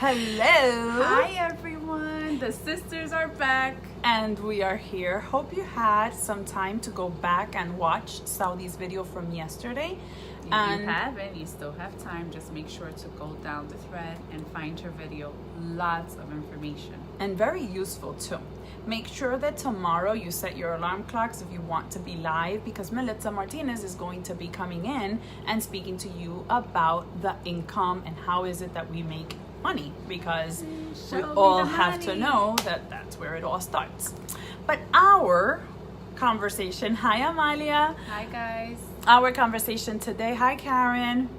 Hello. Hi everyone, the sisters are back. And we are here. Hope you had some time to go back and watch Saudi's video from yesterday. If you haven't, you still have time. Just make sure to go down the thread and find her video. Lots of information. And very useful too. Make sure that tomorrow you set your alarm clocks if you want to be live, because Melissa Martinez is going to be coming in and speaking to you about the income and how is it that we make money, because we all have to know that that's where it all starts. But our conversation, hi Amalia. Hi guys. Our conversation today, hi Karen,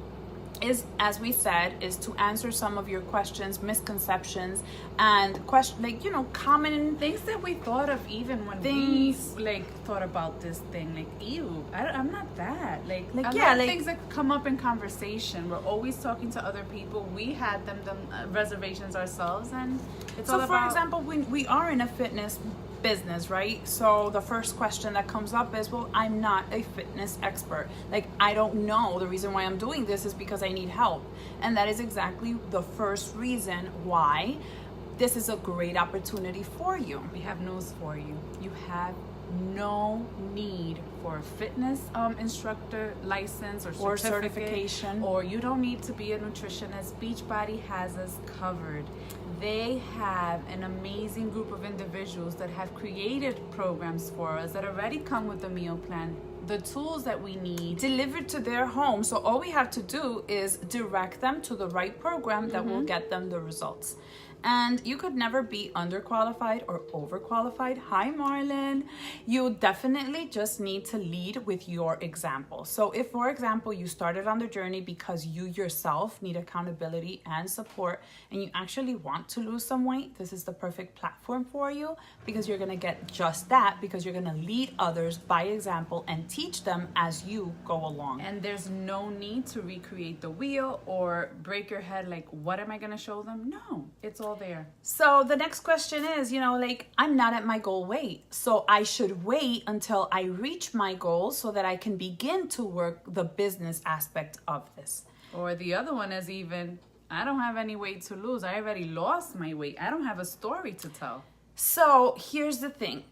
is, as we said, is to answer some of your questions, misconceptions, and common Things that we thought of even when we thought about this thing. Like, ew, I'm not that. Like a lot of things that come up in conversation. We're always talking to other people. We had them reservations ourselves, and it's all about. So, for example, when we are in a fitness business, right? So the first question that comes up is, well, I'm not a fitness expert. Like, I don't know. The reason why I'm doing this is because I need help. And that is exactly the first reason why this is a great opportunity for you. We have news for you. You have no need for a fitness instructor license or certification, or you don't need to be a nutritionist. Beachbody has us covered. They have an amazing group of individuals that have created programs for us that already come with the meal plan, the tools that we need delivered to their home. So all we have to do is direct them to the right program that will get them the results. And you could never be underqualified or overqualified. Hi, Marlon. You definitely just need to lead with your example. So if, for example, you started on the journey because you yourself need accountability and support, and you actually want to lose some weight, this is the perfect platform for you, because you're going to get just that, because you're going to lead others by example and teach them as you go along. And there's no need to recreate the wheel or break your head like, what am I going to show them? No, it's all there. So the next question is, I'm not at my goal weight, so I should wait until I reach my goal so that I can begin to work the business aspect of this. Or the other one is even, I don't have any weight to lose. I already lost my weight. I don't have a story to tell. So here's the thing.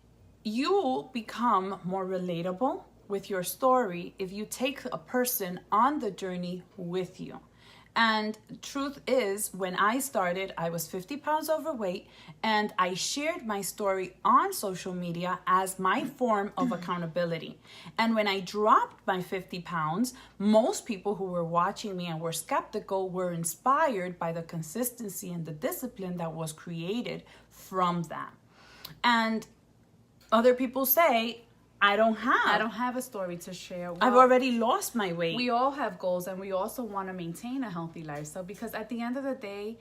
You become more relatable with your story if you take a person on the journey with you. And truth is, when I started, I was 50 pounds overweight, and I shared my story on social media as my form of accountability. And when I dropped my 50 pounds, most people who were watching me and were skeptical were inspired by the consistency and the discipline that was created from that. And other people say, I don't have a story to share. Well, I've already lost my weight. We all have goals, and we also want to maintain a healthy lifestyle, because at the end of the day,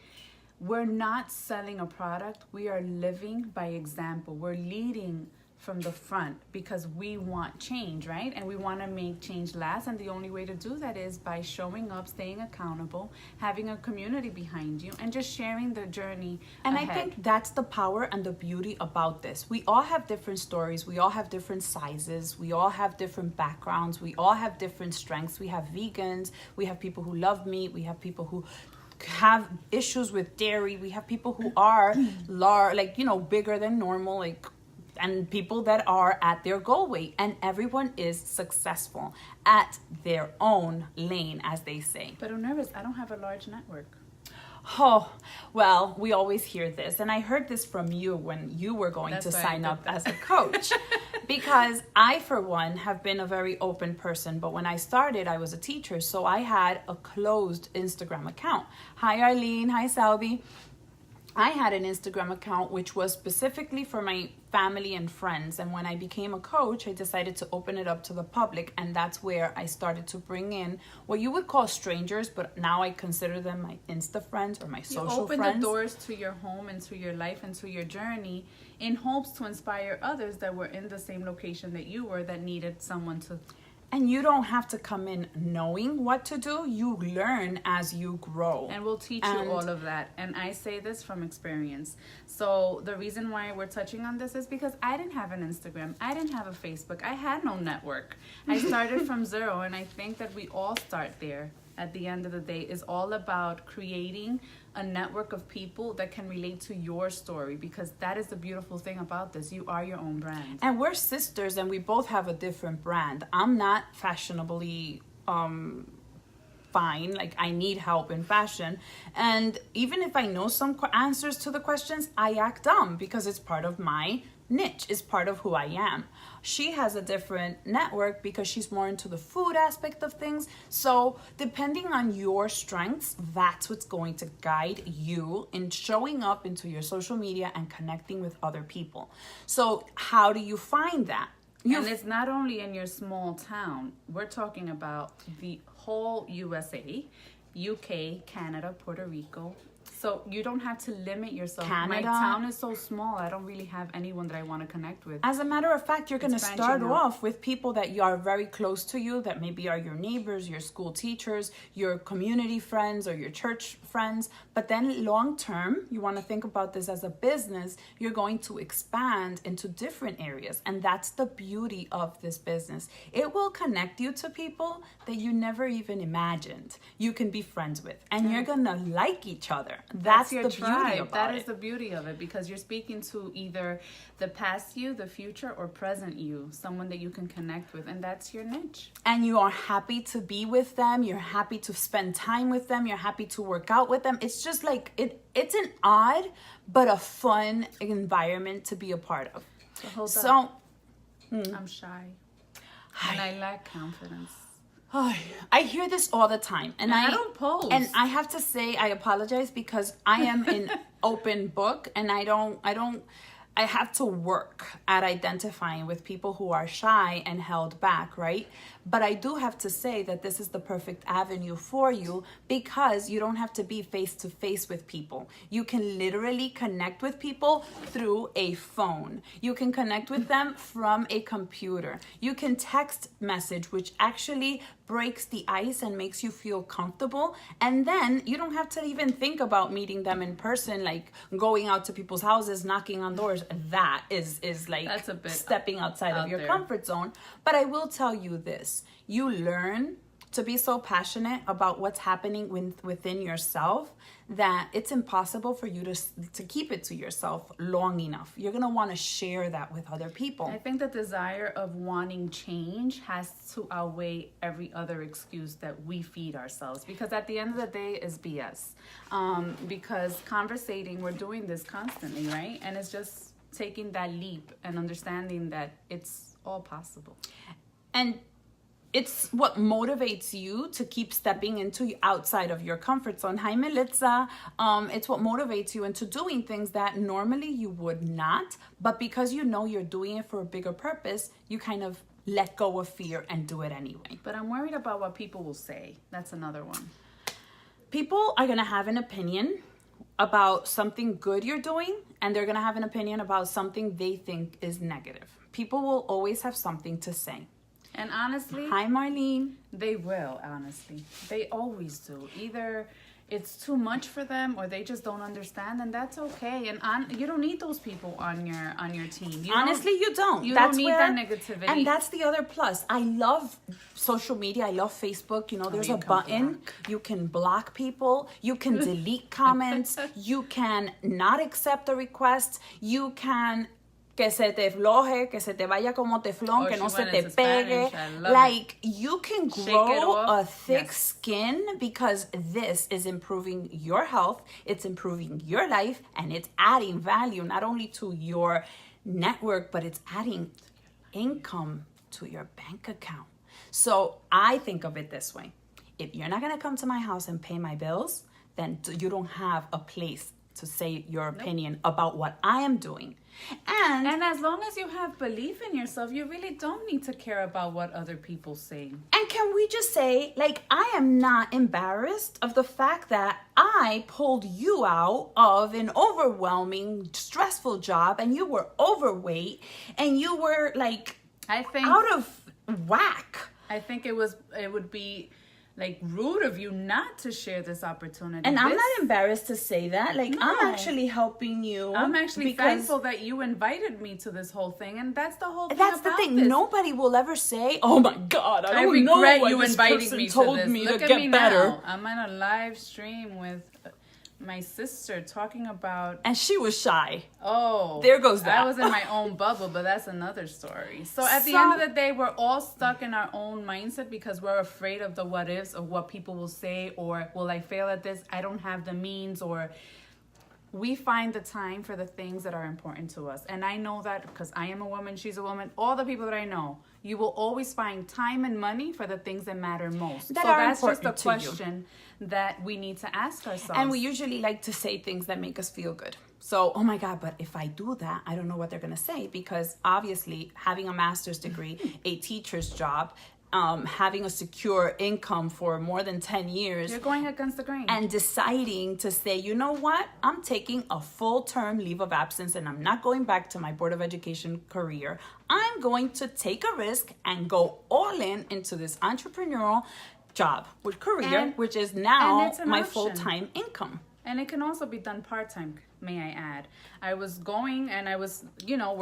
we're not selling a product. We are living by example. We're leading from the front because we want change, right? And we want to make change last. And the only way to do that is by showing up, staying accountable, having a community behind you, and just sharing the journey And ahead. I think that's the power and the beauty about this. We all have different stories. We all have different sizes. We all have different backgrounds. We all have different strengths. We have vegans. We have people who love meat. We have people who have issues with dairy. We have people who are bigger than normal, and people that are at their goal weight, and everyone is successful at their own lane, as they say. But I'm nervous. I don't have a large network. Oh, well, we always hear this. And I heard this from you when you were going to sign up as a coach. Because I, for one, have been a very open person. But when I started, I was a teacher. So I had a closed Instagram account. Hi, Arlene. Hi, Salvi. I had an Instagram account which was specifically for my family and friends. And when I became a coach, I decided to open it up to the public. And that's where I started to bring in what you would call strangers, but now I consider them my Insta friends or my social friends. You open the doors to your home and to your life and to your journey in hopes to inspire others that were in the same location that you were, that needed someone to. And you don't have to come in knowing what to do. You learn as you grow. And we'll teach you all of that. And I say this from experience. So the reason why we're touching on this is because I didn't have an Instagram. I didn't have a Facebook. I had no network. I started from zero. And I think that we all start there at the end of the day is all about creating a network of people that can relate to your story, because that is the beautiful thing about this. You are your own brand. And we're sisters and we both have a different brand. I'm not fashionably fine, like I need help in fashion, and even if I know some answers to the questions, I act dumb because it's part of my niche, is part of who I am. She has a different network because she's more into the food aspect of things. So depending on your strengths, that's what's going to guide you in showing up into your social media and connecting with other people. So how do you find that? And it's not only in your small town. We're talking about the whole USA, UK, Canada, Puerto Rico. So you don't have to limit yourself. Canada. My town is so small, I don't really have anyone that I want to connect with. As a matter of fact, you're going to It's start branching out. off with people that you are very close to you, that maybe are your neighbors, your school teachers, your community friends, or your church friends. But then long term, you want to think about this as a business. You're going to expand into different areas. And that's the beauty of this business. It will connect you to people that you never even imagined you can be friends with. And you're going to like each other. That's your the beauty tribe. about That it. is the beauty of it, because you're speaking to either the past you, the future, or present you, someone that you can connect with, and that's your niche. And you are happy to be with them, you're happy to spend time with them, you're happy to work out with them. It's just like it's an odd but a fun environment to be a part of. So hold So up. I'm shy. And I lack confidence. I hear this all the time, and I don't post. And I have to say I apologize because I am an open book, and I have to work at identifying with people who are shy and held back, right? But I do have to say that this is the perfect avenue for you, because you don't have to be face to face with people. You can literally connect with people through a phone. You can connect with them from a computer. You can text message, which actually breaks the ice and makes you feel comfortable. And then you don't have to even think about meeting them in person, like going out to people's houses, knocking on doors. That is like That's a bit stepping outside of out your there. comfort zone. But I will tell you this, you learn to be so passionate about what's happening within yourself that it's impossible for you to keep it to yourself long enough. You're going to want to share that with other people. I think the desire of wanting change has to outweigh every other excuse that we feed ourselves, because at the end of the day is BS. Because conversating, we're doing this constantly, right? And it's just taking that leap and understanding that it's all possible. And it's what motivates you to keep stepping into outside of your comfort zone. Hi, Melitza. It's what motivates you into doing things that normally you would not, but because you know you're doing it for a bigger purpose, you kind of let go of fear and do it anyway. But I'm worried about what people will say. That's another one. People are going to have an opinion about something good you're doing, and they're going to have an opinion about something they think is negative. People will always have something to say. And honestly, Hi, Marlene. they will, honestly. They always do. Either it's too much for them or they just don't understand, and that's okay. And you don't need those people on your team. Honestly, you don't. You That's don't need where, that negativity. And that's the other plus. I love social media. I love Facebook. You know, there's you a can button. block. You can block people. You can delete comments. You can not accept a request. You can que se te floje, que se te vaya como teflón, que she no se went te into pegue. Spanish. I love Like, you can Shake it grow off. a thick Yes. skin, because this is improving your health, it's improving your life, and it's adding value not only to your network, but it's adding income to your bank account. So I think of it this way. If you're not going to come to my house and pay my bills, then you don't have a place to say your opinion about what I am doing. And as long as you have belief in yourself, you really don't need to care about what other people say. And can we just say, like, I am not embarrassed of the fact that I pulled you out of an overwhelming, stressful job, and you were overweight, and you were, like, I think out of whack. it would be like rude of you not to share this opportunity. And I'm not embarrassed to say that. Like, No. I'm actually helping you. I'm actually because thankful that you invited me to this whole thing, and that's the whole thing. that's the about thing. This. Nobody will ever say, "Oh my God, I I don't know regret why you this inviting person me to told this. me Look to at get me better." now. I'm on a live stream with my sister talking about. And she was shy. Oh, There goes that. I was in my own bubble, but that's another story. So at the So- end of the day, we're all stuck in our own mindset because we're afraid of the what ifs of what people will say, or will I fail at this? I don't have the means, or we find the time for the things that are important to us. And I know that because I am a woman, she's a woman, all the people that I know, you will always find time and money for the things that matter most. That so are that's just a important to you. question that we need to ask ourselves. And we usually like to say things that make us feel good. So, oh my God, but if I do that, I don't know what they're going to say, because obviously having a master's degree, a teacher's job, having a secure income for more than 10 years, You're going against the grain. and deciding to say, you know what, I'm taking a full-term leave of absence and I'm not going back to my Board of Education career. I'm going to take a risk and go all in into this entrepreneurial job with career, And- which is and now it's an my option. full-time income. And it can also be done part-time, may I add. I was going and I was,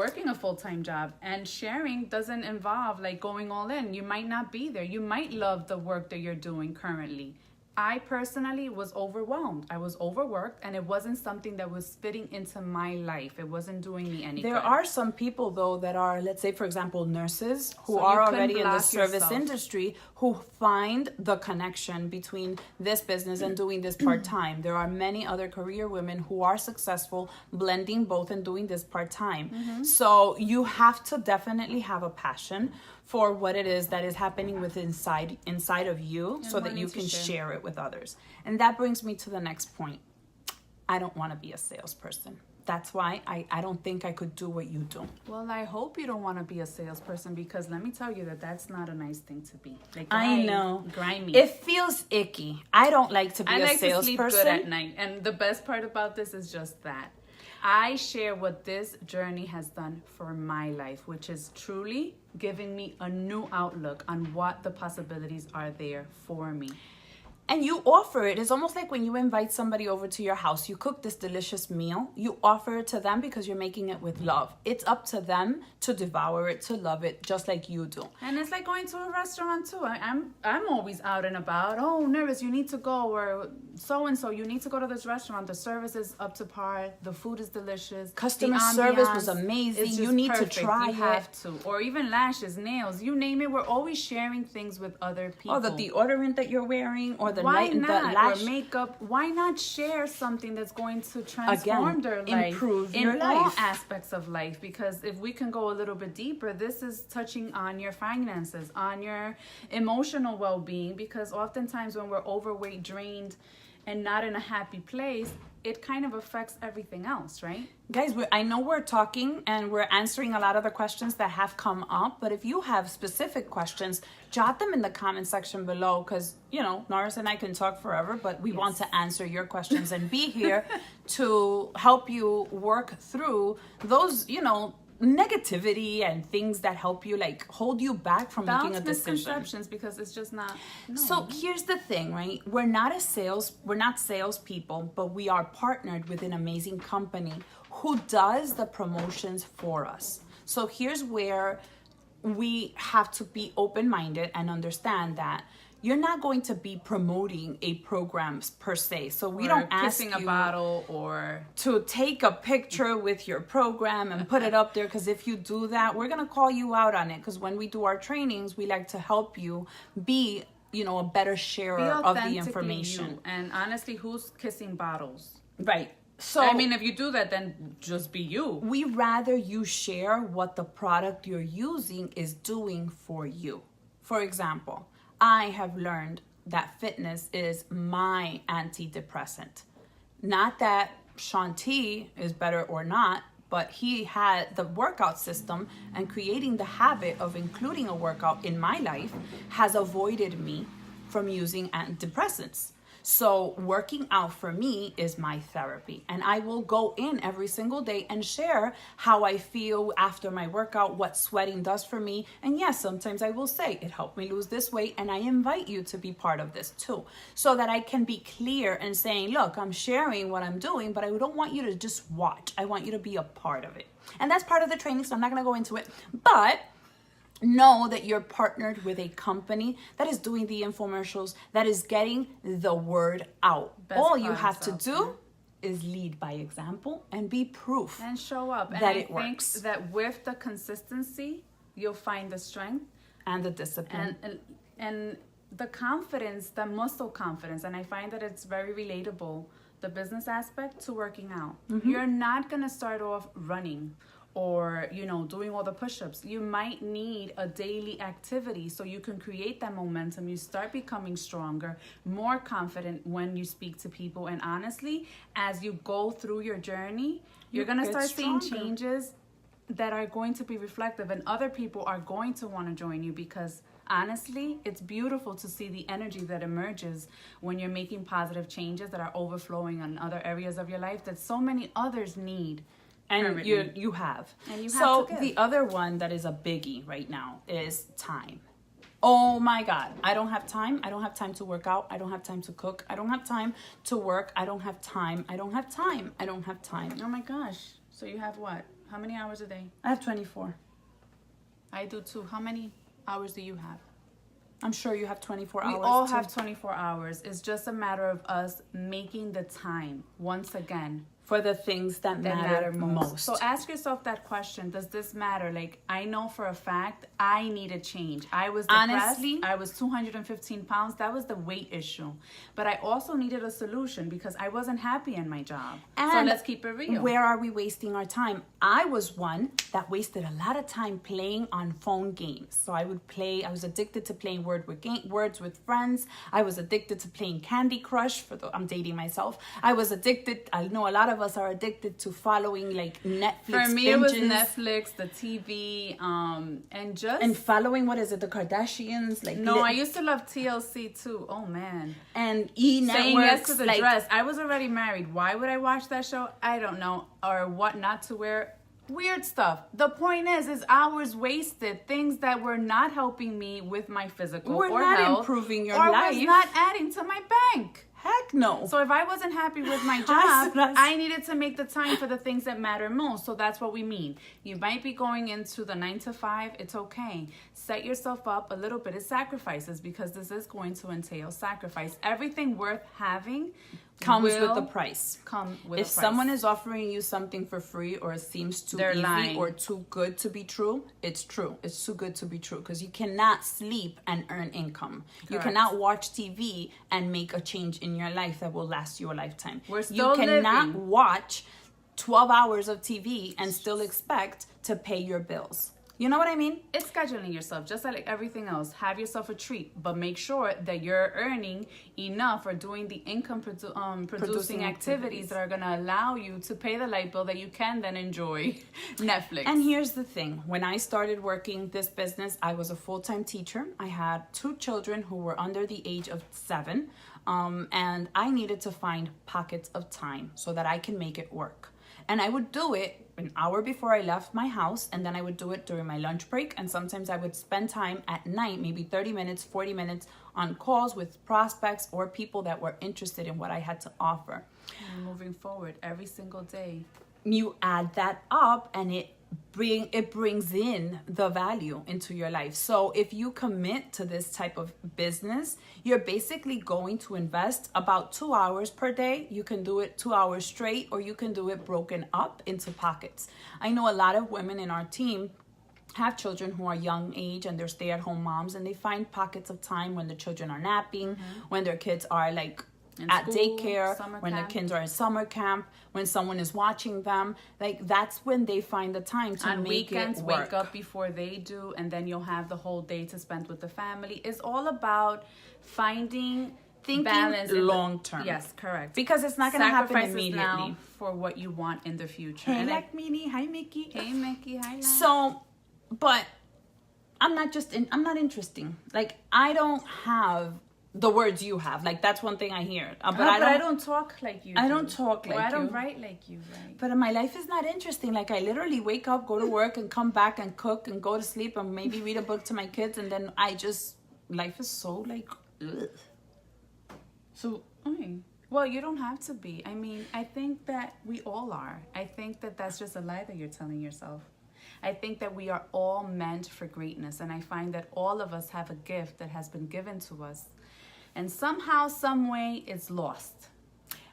working a full-time job, and sharing doesn't involve like going all in. You might not be there. You might love the work that you're doing currently. I personally was overwhelmed. I was overworked, and it wasn't something that was fitting into my life. It wasn't doing me any There good. are some people, though, that are, let's say, for example, nurses who So you are couldn't already in the block service yourself. industry who find the connection between this business and doing this part-time. There are many other career women who are successful blending both and doing this part-time. Mm-hmm. So you have to definitely have a passion for what it is that is happening with inside of you, so that wanting you to can share. share it with others. And that brings me to the next point. I don't want to be a salesperson. That's why I don't think I could do what you do. Well, I hope you don't want to be a salesperson, because let me tell you that that's not a nice thing to be. Like, I know. grimy. It feels icky. I don't like to be I a like to sleep salesperson. good at night. And the best part about this is just that. I share what this journey has done for my life, which is truly giving me a new outlook on what the possibilities are there for me. And you offer it. It's almost like when you invite somebody over to your house, you cook this delicious meal, you offer it to them because you're making it with love. It's up to them to devour it, to love it, just like you do. And it's like going to a restaurant too. I'm always out and about. Oh, Nervous, you need to go, or so-and-so, you need to go to this restaurant. The service is up to par. The food is delicious. Customer The service ambiance was amazing. is You just need to perfect. try You it. have to. Or even lashes, nails, you name it. We're always sharing things with other people. Or the deodorant that you're wearing, or the Why light, the not? lash. Or makeup. Why not share something that's going to transform Again, their life, improve in your all life. aspects of life? Because if we can go a little bit deeper, this is touching on your finances, on your emotional well-being. Because oftentimes when we're overweight, drained, and not in a happy place, it kind of affects everything else, right? Guys, I know we're talking and we're answering a lot of the questions that have come up, but if you have specific questions, jot them in the comment section below, because, Norris and I can talk forever, but we want to answer your questions and be here to help you work through those, negativity and things that help you, like, hold you back from making a decision. Misconceptions, because it's just not. No. So here's the thing, right? We're not salespeople, but we are partnered with an amazing company who does the promotions for us. So here's where we have to be open-minded and understand that you're not going to be promoting a program per se. So we don't ask kissing you a bottle or to take a picture with your program and put it up there, because if you do that, we're going to call you out on it, because when we do our trainings, we like to help you be, a better sharer of the information. You. And honestly, who's kissing bottles? Right. So I mean, if you do that, then just be you. we rather you share what the product you're using is doing for you. For example, I have learned that fitness is my antidepressant. Not that Shanti is better or not, but he had the workout system, and creating the habit of including a workout in my life has avoided me from using antidepressants. So working out for me is my therapy. And I will go in every single day and share how I feel after my workout, what sweating does for me. And yes, sometimes I will say it helped me lose this weight. And I invite you to be part of this too, so that I can be clear and saying, look, I'm sharing what I'm doing, but I don't want you to just watch. I want you to be a part of it. And that's part of the training, so I'm not going to go into it. But know that you're partnered with a company that is doing the infomercials, that is getting the word out. All you have to do is lead by example and be proof and show up. that and it works. That with the consistency, you'll find the strength and the discipline and the confidence, the muscle confidence. And I find that it's very relatable, the business aspect to working out. You're not going to start off running or, doing all the push-ups. You might need a daily activity so you can create that momentum. You start becoming stronger, more confident when you speak to people. And honestly, as you go through your journey, you're going to start seeing changes that are going to be reflective, and other people are going to want to join you, because honestly, it's beautiful to see the energy that emerges when you're making positive changes that are overflowing on other areas of your life that so many others need. And you have. And you have so to give. The other one that is a biggie right now is time. Oh my God. I don't have time. I don't have time to work out. I don't have time to cook. I don't have time to work. I don't have time. I don't have time. I don't have time. Oh my gosh. So you have what? How many hours a day? I have 24. I do too. How many hours do you have? I'm sure you have 24 hours. We all have 24 hours. It's just a matter of us making the time once again for the things that matter most. So ask yourself that question. Does this matter? Like, I know for a fact I need a change. I was depressed. Honestly, I was 215 pounds. That was the weight issue. But I also needed a solution because I wasn't happy in my job. And so let's keep it real. Where are we wasting our time? I was one that wasted a lot of time playing on phone games. So I would play, I was addicted to playing words with friends. I was addicted to playing Candy Crush. I'm dating myself. I was addicted, I know a lot of us are addicted to following like Netflix. For me, binges. it was Netflix, the TV, and following, what is it, the Kardashians? I used to love TLC too. Oh man. And E Networks. Saying yes to the dress. I was already married. Why would I watch that show? I don't know. Or what not to wear. Weird stuff. The point is hours wasted. Things that were not helping me with my physical or not health, improving your or life. Was not adding to my bank. Heck no. So if I wasn't happy with my job, I needed to make the time for the things that matter most. So that's what we mean. You might be going into the 9 to 5. It's okay. Set yourself up a little bit of sacrifices, because this is going to entail sacrifice. Everything worth having comes with the price. If someone is offering you something for free, or it seems too easy lying. Or too good to be true, it's true. It's too good to be true, because you cannot sleep and earn income. Correct. You cannot watch TV and make a change in your life that will last you a lifetime. You cannot watch 12 hours of TV and still expect to pay your bills. You know what I mean? It's scheduling yourself, just like everything else. Have yourself a treat, but make sure that you're earning enough or doing the income producing activities that are going to allow you to pay the light bill that you can then enjoy Netflix. And here's the thing. When I started working this business, I was a full-time teacher. I had 2 children who were under the age of 7. And I needed to find pockets of time so that I can make it work. And I would do it an hour before I left my house, and then I would do it during my lunch break. And sometimes I would spend time at night, maybe 30 minutes, 40 minutes on calls with prospects or people that were interested in what I had to offer. And moving forward every single day. You add that up and it brings in the value into your life. So if you commit to this type of business, you're basically going to invest about 2 hours per day. You can do it 2 hours straight, or you can do it broken up into pockets. I know a lot of women in our team have children who are young age and they're stay-at-home moms, and they find pockets of time when the children are napping, when their kids are like at school, daycare, when the kids are in summer camp, when someone is watching them. Like, that's when they find the time to on make weekends, it work. wake up before they do, and then you'll have the whole day to spend with the family. It's all about thinking balance long term. Yes, correct. Because it's not going to happen immediately. Now for what you want in the future. Hey, like Minnie. Hi, Mickey. Hey, Mickey. Hi, Lana. So, but I'm not interesting. Like, I don't have the words you have. Like, that's one thing I hear. But I don't talk like you. I don't talk like or I you. don't write like you write. But my life is not interesting. Like, I literally wake up, go to work, and come back and cook and go to sleep and maybe read a book to my kids, and then life is so like, ugh. So, well, you don't have to be. I mean, I think that we all are. I think that that's just a lie that you're telling yourself. I think that we are all meant for greatness, and I find that all of us have a gift that has been given to us, and somehow, some way, it's lost.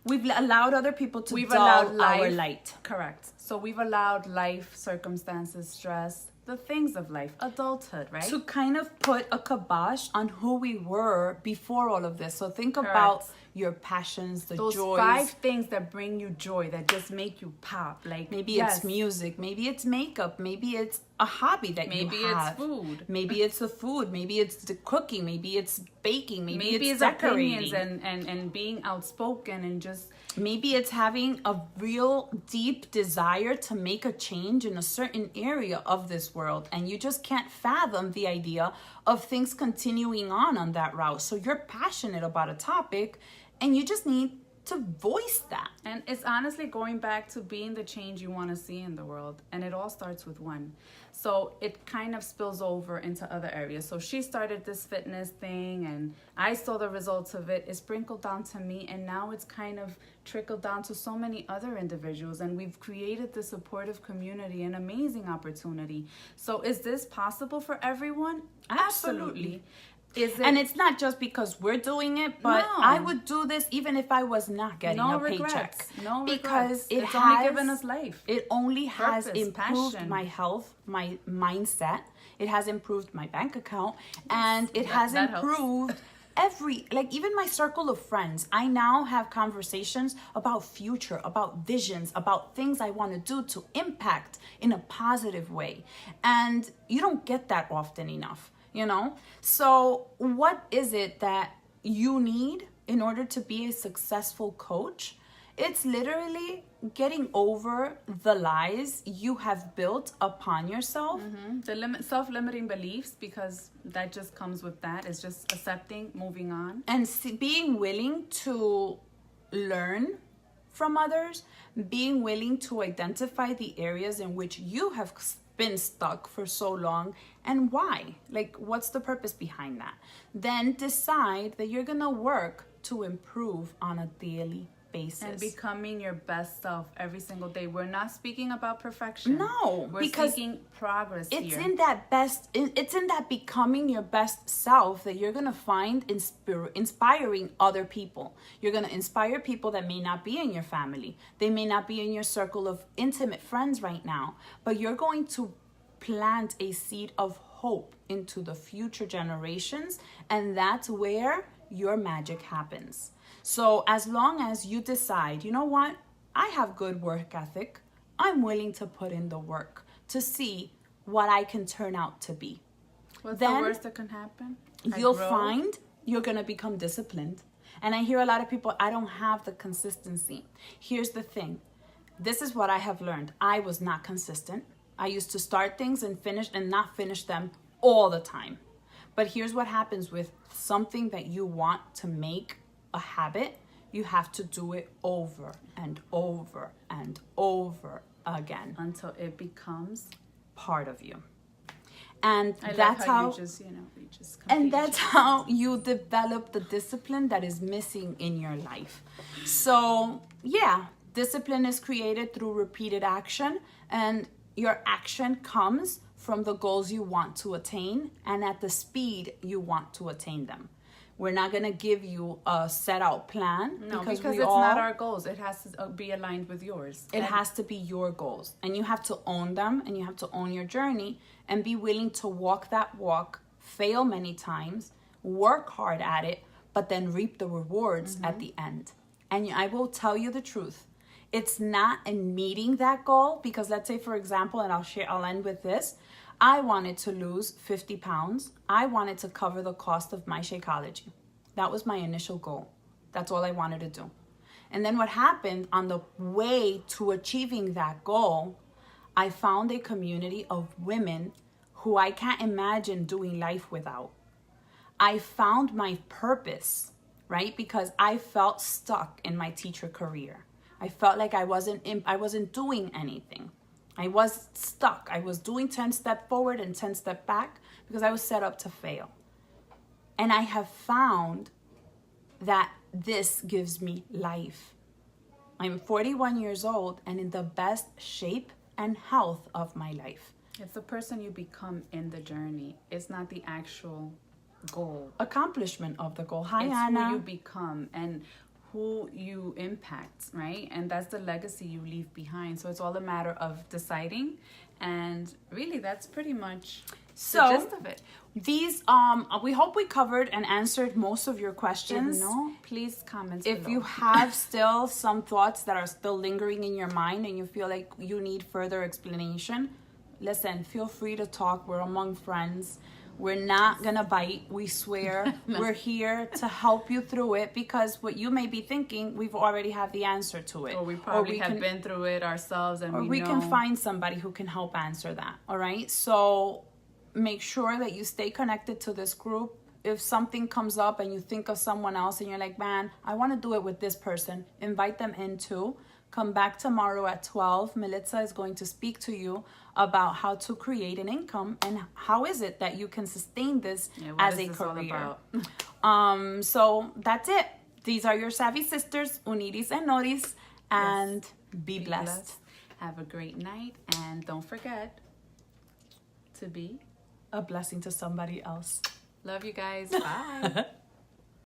We've allowed other people to dull our light. Correct. So we've allowed life, circumstances, stress, the things of life, adulthood, right? To kind of put a kibosh on who we were before all of this. So think about your passions, those joys. 5 things that bring you joy, that just make you pop. Like, maybe it's music, maybe it's makeup, maybe it's a hobby that you have. Maybe it's food. Maybe it's the food, maybe it's the cooking, maybe it's baking, maybe it's decorating. Opinions and being outspoken and just... Maybe it's having a real deep desire to make a change in a certain area of this world, and you just can't fathom the idea of things continuing on that route. So you're passionate about a topic, and you just need to voice that. And it's honestly going back to being the change you want to see in the world. And it all starts with one. So it kind of spills over into other areas. So she started this fitness thing, and I saw the results of it. It sprinkled down to me, and now it's kind of trickled down to so many other individuals. And we've created this supportive community, an amazing opportunity. So is this possible for everyone? Absolutely. And it's not just because we're doing it, but no. I would do this even if I was not getting a paycheck. No regrets. Because it's only given us life. It only has improved my health, my mindset. It has improved my bank account, and it has improved even my circle of friends. I now have conversations about future, about visions, about things I want to do to impact in a positive way. And you don't get that often enough. So what is it that you need in order to be a successful coach? It's literally getting over the lies you have built upon yourself. The self-limiting beliefs, because that just comes with that. It's just accepting, moving on. And being willing to learn from others, being willing to identify the areas in which you have been stuck for so long and why. Like, what's the purpose behind that? Then decide that you're gonna work to improve on a daily basis. And becoming your best self every single day. We're not speaking about perfection. No, we're speaking progress it's here. It's in that becoming your best self that you're gonna find inspiring other people. You're gonna inspire people that may not be in your family. They may not be in your circle of intimate friends right now, but you're going to plant a seed of hope into the future generations, and that's where your magic happens. So as long as you decide, you know what, I have good work ethic, I'm willing to put in the work to see what I can turn out to be. What's the worst that can happen? You'll find you're going to become disciplined. And I hear a lot of people, I don't have the consistency. Here's the thing. This is what I have learned. I was not consistent. I used to start things and not finish them all the time. But here's what happens with something that you want to make a habit. You have to do it over and over and over again until it becomes part of you. And that's how you develop the discipline that is missing in your life. So yeah, discipline is created through repeated action, and your action comes from the goals you want to attain and at the speed you want to attain them. We're not going to give you a set out plan. No, because it's not our goals. It has to be aligned with yours. It has to be your goals. And you have to own them, and you have to own your journey and be willing to walk that walk, fail many times, work hard at it, but then reap the rewards at the end. And I will tell you the truth. It's not in meeting that goal, because let's say, for example, and I'll end with this. I wanted to lose 50 pounds. I wanted to cover the cost of my Shakeology. That was my initial goal. That's all I wanted to do. And then what happened on the way to achieving that goal, I found a community of women who I can't imagine doing life without. I found my purpose, right? Because I felt stuck in my teacher career. I felt like I wasn't doing anything. I was stuck. I was doing 10 step forward and 10 step back because I was set up to fail. And I have found that this gives me life. I'm 41 years old and in the best shape and health of my life. It's the person you become in the journey. It's not the actual goal. Accomplishment of the goal. Hi, It's Anna. who you become and who you impact, right? And that's the legacy you leave behind. So it's all a matter of deciding. And really, that's pretty much the gist of it. These, we hope we covered and answered most of your questions. If no, please comment If below. you have still some thoughts that are still lingering in your mind and you feel like you need further explanation, listen, feel free to talk. We're among friends. We're not gonna bite, we swear. We're here to help you through it because what you may be thinking, we've already have the answer to it. Or we probably have been through it ourselves and we know. Can find somebody who can help answer that, all right? So make sure that you stay connected to this group. If something comes up and you think of someone else and you're like, man, I want to do it with this person, invite them in too. Come back tomorrow at 12. Melissa is going to speak to you about how to create an income and how is it that you can sustain this as a career. So that's it. These are your Savvy Sisters, Uniris and Noris, and be blessed. Have a great night and don't forget to be a blessing to somebody else. Love you guys. Bye.